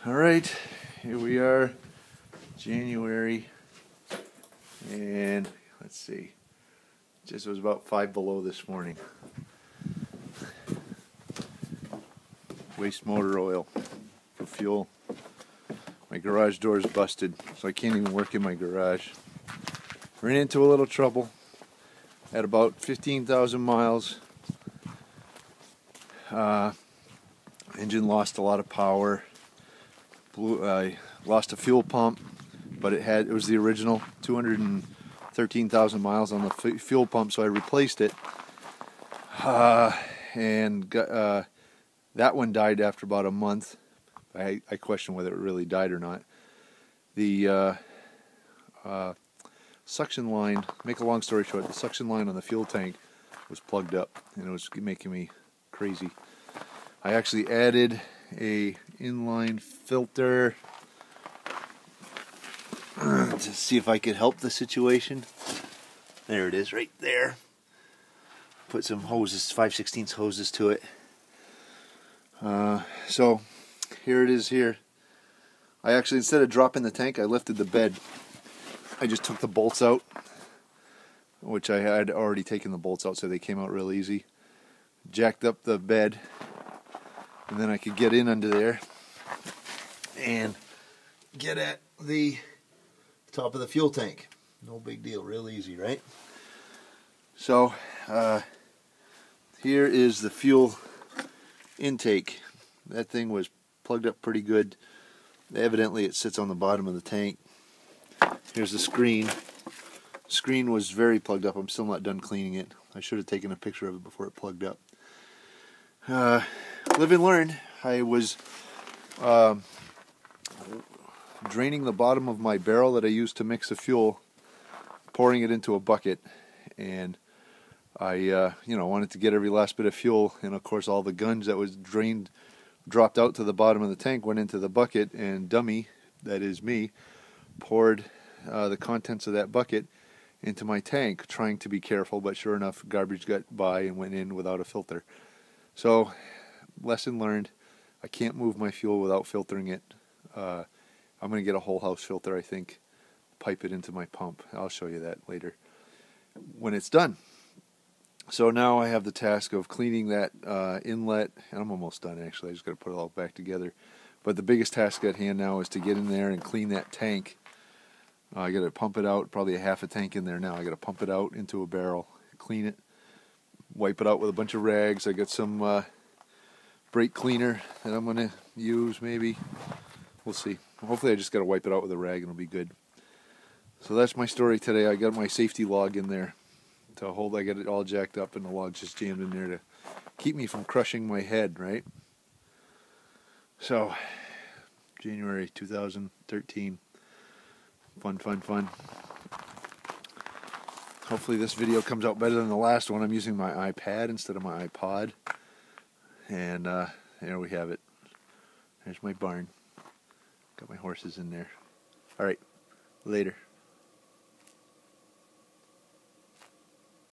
Alright, here we are, January, and let's see, it was about 5 below this morning. Waste motor oil for fuel. My garage door is busted, so I can't even work in my garage. Ran into a little trouble at about 15,000 miles. Engine lost a lot of power. I lost a fuel pump, but it was the original 213,000 miles on the fuel pump, so I replaced it. And that one died after about a month. I question whether it really died or not. The suction line, make a long story short, the suction line on the fuel tank was plugged up, and it was making me crazy. I actually added a inline filter to see if I could help the situation. There it is, right there. Put some hoses, 5/16 hoses to it. So here it is here. I actually, instead of dropping the tank, I lifted the bed. I just took the bolts out, which I had already taken the bolts out, so they came out real easy. Jacked up the bed, and then I could get in under there and get at the top of the fuel tank. No big deal, real easy, right? So here is the fuel intake. That thing was plugged up pretty good. Evidently it sits on the bottom of the tank. Here's the screen. Screen was very plugged up. I'm still not done cleaning it. I should have taken a picture of it before it plugged up. Live and learn. I was draining the bottom of my barrel that I used to mix the fuel, pouring it into a bucket, and I wanted to get every last bit of fuel, and of course all the gunge that was drained dropped out to the bottom of the tank, went into the bucket, and dummy, that is me, poured the contents of that bucket into my tank, trying to be careful, but sure enough, garbage got by and went in without a filter. So, lesson learned, I can't move my fuel without filtering it. I'm going to get a whole house filter, I think, pipe it into my pump. I'll show you that later when it's done. So now I have the task of cleaning that inlet, and I'm almost done actually. I just got to put it all back together. But the biggest task at hand now is to get in there and clean that tank. I got to pump it out, probably a half a tank in there now. I got to pump it out into a barrel, clean it, wipe it out with a bunch of rags. I got some brake cleaner that I'm going to use maybe. We'll see. Hopefully I just got to wipe it out with a rag and it'll be good. So that's my story today. I got my safety log in there to hold. I got it all jacked up and the log just jammed in there to keep me from crushing my head, right? So, January 2013. Fun, fun, fun. Hopefully this video comes out better than the last one. I'm using my iPad instead of my iPod. And there we have it. There's my barn. Got my horses in there. Alright, later.